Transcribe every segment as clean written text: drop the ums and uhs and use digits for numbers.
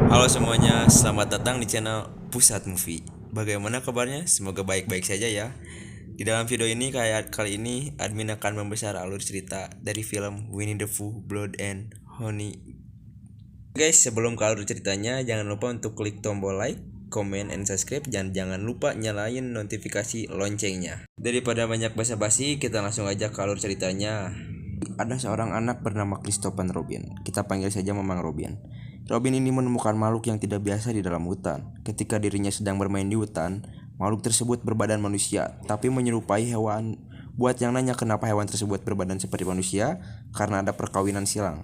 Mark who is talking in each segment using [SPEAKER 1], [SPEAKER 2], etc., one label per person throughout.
[SPEAKER 1] Halo semuanya, selamat datang di channel Pusat Movie. Bagaimana kabarnya? Semoga baik-baik saja ya. Di dalam video ini kayak kali ini admin akan membesar alur cerita dari film Winnie the Pooh, Blood and Honey. Guys, sebelum ke alur ceritanya, jangan lupa untuk klik tombol like, comment, and subscribe. Dan jangan lupa nyalain notifikasi loncengnya. Daripada banyak basa-basi, kita langsung aja ke alur ceritanya. Ada seorang anak bernama Christopher Robin. Kita panggil saja Mamang Robin. Robin ini menemukan makhluk yang tidak biasa di dalam hutan. Ketika dirinya sedang bermain di hutan, makhluk tersebut berbadan manusia, tapi menyerupai hewan. Buat yang nanya kenapa hewan tersebut berbadan seperti manusia, karena ada perkawinan silang.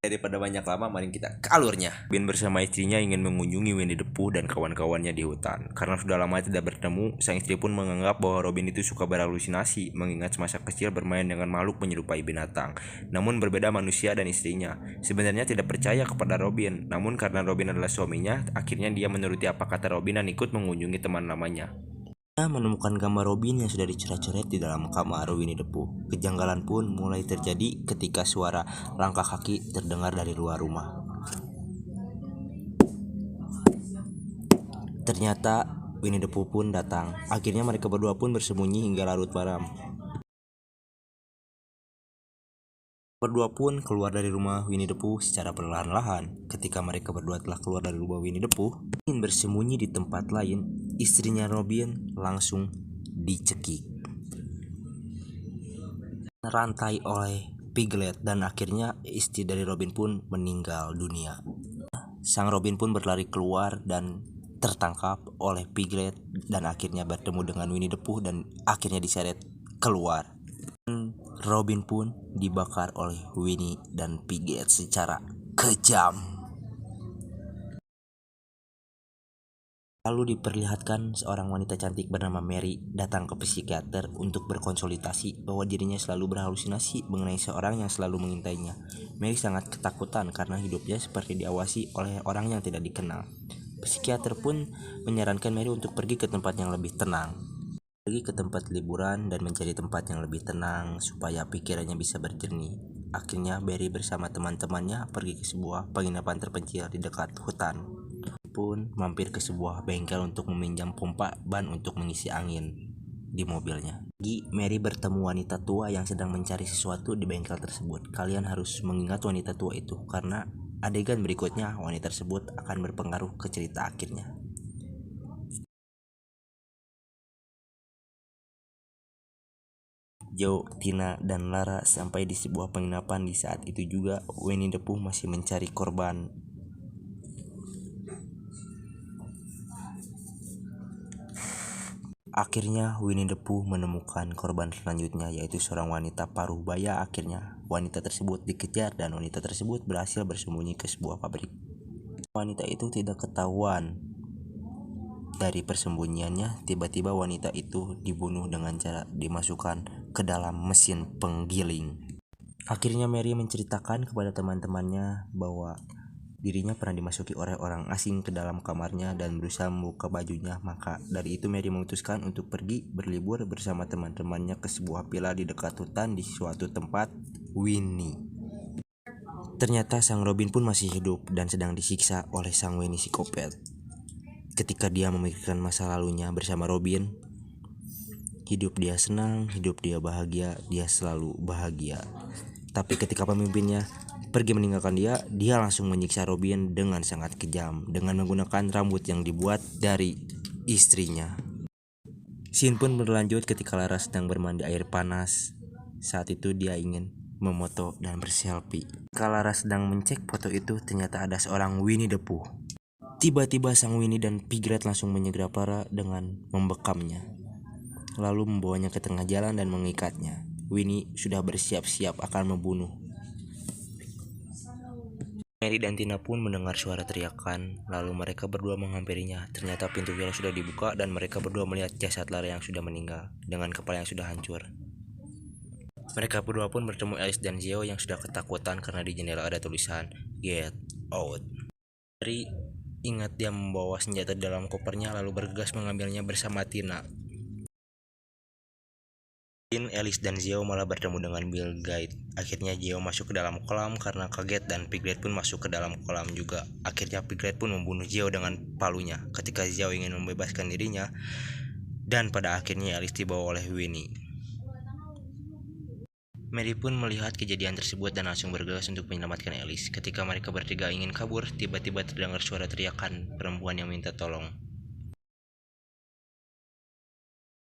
[SPEAKER 1] Daripada banyak lama, mari kita ke alurnya. Bin bersama istrinya ingin mengunjungi Winnie the Pooh dan kawan-kawannya di hutan. Karena sudah lama tidak bertemu, sang istri pun menganggap bahwa Robin itu suka berhalusinasi, mengingat semasa kecil bermain dengan makhluk menyerupai binatang. Namun berbeda manusia dan istrinya. Sebenarnya tidak percaya kepada Robin, namun karena Robin adalah suaminya, akhirnya dia menuruti apa kata Robin dan ikut mengunjungi teman lamanya. Dia menemukan gambar Robin yang sudah dicoret-coret di dalam kamar Winnie the Pooh. Kejanggalan pun mulai terjadi ketika suara langkah kaki terdengar dari luar rumah. Ternyata Winnie the Pooh pun datang. Akhirnya mereka berdua pun bersembunyi hingga larut malam. Berdua pun keluar dari rumah Winnie the Pooh secara perlahan-lahan. Ketika mereka berdua telah keluar dari rumah Winnie the Pooh, ingin bersembunyi di tempat lain, istrinya Robin langsung dicekik rantai oleh Piglet dan akhirnya istri dari Robin pun meninggal dunia. Sang Robin pun berlari keluar dan tertangkap oleh Piglet dan akhirnya bertemu dengan Winnie the Pooh dan akhirnya diseret keluar. Robin pun dibakar oleh Winnie dan Piglet secara kejam. Lalu diperlihatkan seorang wanita cantik bernama Mary datang ke psikiater untuk berkonsultasi bahwa dirinya selalu berhalusinasi mengenai seorang yang selalu mengintainya. Mary sangat ketakutan karena hidupnya seperti diawasi oleh orang yang tidak dikenal. Psikiater pun menyarankan Mary untuk pergi ke tempat yang lebih tenang. Pergi ke tempat liburan dan mencari tempat yang lebih tenang supaya pikirannya bisa berjernih. Akhirnya Mary bersama teman-temannya pergi ke sebuah penginapan terpencil di dekat hutan. Pun mampir ke sebuah bengkel untuk meminjam pompa ban untuk mengisi angin di mobilnya. Mary bertemu wanita tua yang sedang mencari sesuatu di bengkel tersebut. Kalian harus mengingat wanita tua itu karena adegan berikutnya wanita tersebut akan berpengaruh ke cerita akhirnya. Joe, Tina, dan Lara sampai di sebuah penginapan. Di saat itu juga Winnie the Pooh masih mencari korban. Akhirnya Winnie the Pooh menemukan korban selanjutnya, yaitu seorang wanita paruh baya. Akhirnya wanita tersebut dikejar dan wanita tersebut berhasil bersembunyi ke sebuah pabrik. Wanita itu tidak ketahuan dari persembunyiannya. Tiba-tiba wanita itu dibunuh dengan cara dimasukkan ke dalam mesin penggiling. Akhirnya Mary menceritakan kepada teman-temannya bahwa dirinya pernah dimasuki oleh orang asing ke dalam kamarnya dan berusaha membuka bajunya. Maka dari itu Mary memutuskan untuk pergi berlibur bersama teman-temannya ke sebuah villa di dekat hutan di suatu tempat Winnie. Ternyata sang Robin pun masih hidup dan sedang disiksa oleh sang Winnie psikopat. Ketika dia memikirkan masa lalunya bersama Robin, hidup dia senang, hidup dia bahagia, dia selalu bahagia. Tapi ketika pemimpinnya pergi meninggalkan dia langsung menyiksa Robin dengan sangat kejam dengan menggunakan rambut yang dibuat dari istrinya. Scene pun berlanjut ketika Lara sedang bermandi air panas. Saat itu dia ingin memoto dan berselfie. Ketika Lara sedang mencek foto itu, ternyata ada seorang Winnie the Pooh. Tiba-tiba sang Winnie dan Piglet langsung menyergap Lara dengan membekamnya, lalu membawanya ke tengah jalan dan mengikatnya. Winnie sudah bersiap-siap akan membunuh. Mary dan Tina pun mendengar suara teriakan, lalu mereka berdua menghampirinya. Ternyata pintu villa sudah dibuka dan mereka berdua melihat jasad Lara yang sudah meninggal dengan kepala yang sudah hancur. Mereka berdua pun bertemu Alice dan Zio yang sudah ketakutan karena di jendela ada tulisan "Get Out". Mary ingat dia membawa senjata di dalam kopernya lalu bergegas mengambilnya bersama Tina. Alice dan Zhao malah bertemu dengan Bill Gates. Akhirnya Zhao masuk ke dalam kolam karena kaget dan Piglet pun masuk ke dalam kolam juga. Akhirnya Piglet pun membunuh Zhao dengan palunya ketika Zhao ingin membebaskan dirinya, dan pada akhirnya Alice dibawa oleh Winnie. Mary pun melihat kejadian tersebut dan langsung bergegas untuk menyelamatkan Alice. Ketika mereka bertiga ingin kabur, tiba-tiba terdengar suara teriakan perempuan yang minta tolong.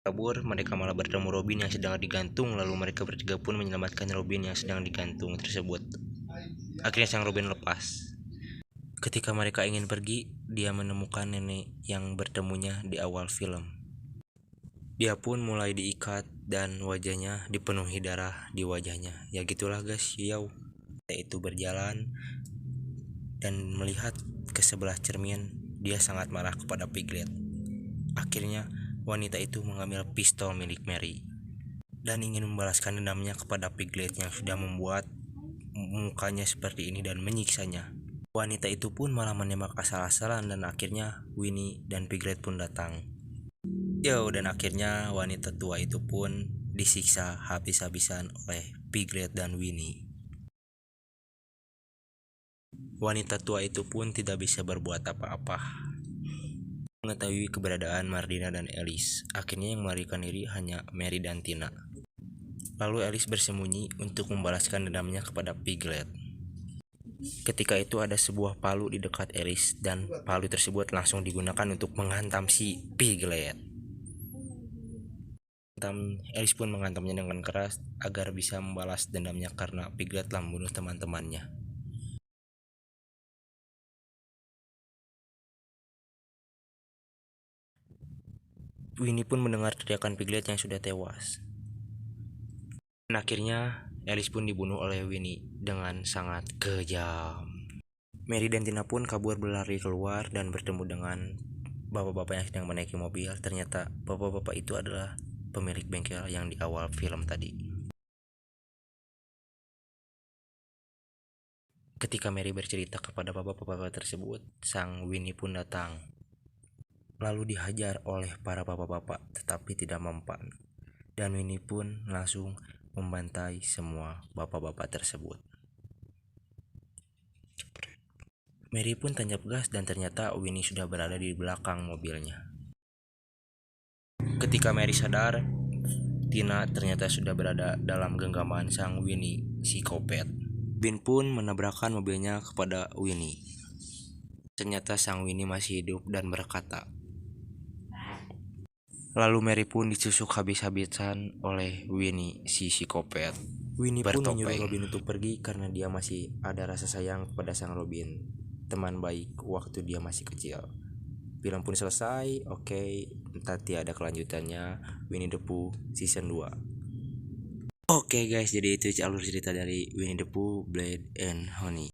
[SPEAKER 1] Kabur, mereka malah bertemu Robin yang sedang digantung, lalu mereka bertiga pun menyelamatkan Robin yang sedang digantung tersebut. Akhirnya sang Robin lepas. Ketika mereka ingin pergi, dia menemukan nenek yang bertemunya di awal film. Dia pun mulai diikat dan wajahnya dipenuhi darah di wajahnya. Ya gitulah guys, Yao. Itu berjalan dan melihat ke sebelah cermin, dia sangat marah kepada Piglet. Akhirnya wanita itu mengambil pistol milik Mary dan ingin membalaskan dendamnya kepada Piglet yang sudah membuat mukanya seperti ini dan menyiksanya. Wanita itu pun malah menembak asal-asalan dan akhirnya Winnie dan Piglet pun datang. Dan akhirnya wanita tua itu pun disiksa habis-habisan oleh Piglet dan Winnie. Wanita tua itu pun tidak bisa berbuat apa-apa. Mengetahui keberadaan Mardina dan Alice, akhirnya yang melarikan diri hanya Mary dan Tina. Lalu Alice bersembunyi untuk membalaskan dendamnya kepada Piglet. Ketika itu ada sebuah palu di dekat Alice dan palu tersebut langsung digunakan untuk menghantam si Piglet. Alice pun menghantamnya dengan keras agar bisa membalas dendamnya karena Piglet telah membunuh teman-temannya. Winnie pun mendengar teriakan Piglet yang sudah tewas. Dan akhirnya Alice pun dibunuh oleh Winnie dengan sangat kejam. Mary dan Tina pun kabur berlari keluar dan bertemu dengan bapak-bapak yang sedang menaiki mobil. Ternyata bapak-bapak itu adalah pemilik bengkel yang di awal film tadi. Ketika Mary bercerita kepada bapak-bapak tersebut, sang Winnie pun datang. Lalu dihajar oleh para bapak-bapak tetapi tidak mempan. Dan Winnie pun langsung membantai semua bapak-bapak tersebut. Mary pun tancap gas dan ternyata Winnie sudah berada di belakang mobilnya. Ketika Mary sadar, Tina ternyata sudah berada dalam genggaman sang Winnie psikopat. Bin pun menabrakkan mobilnya kepada Winnie. Ternyata sang Winnie masih hidup dan berkata. Lalu Mary pun ditusuk habis-habisan oleh Winnie si psikopat. Winnie pun menyuruh Robin untuk pergi karena dia masih ada rasa sayang kepada sang Robin, teman baik waktu dia masih kecil. Film pun selesai. Oke, nanti ada kelanjutannya Winnie the Pooh season 2. Oke guys, jadi itu alur cerita dari Winnie the Pooh, Blood and Honey.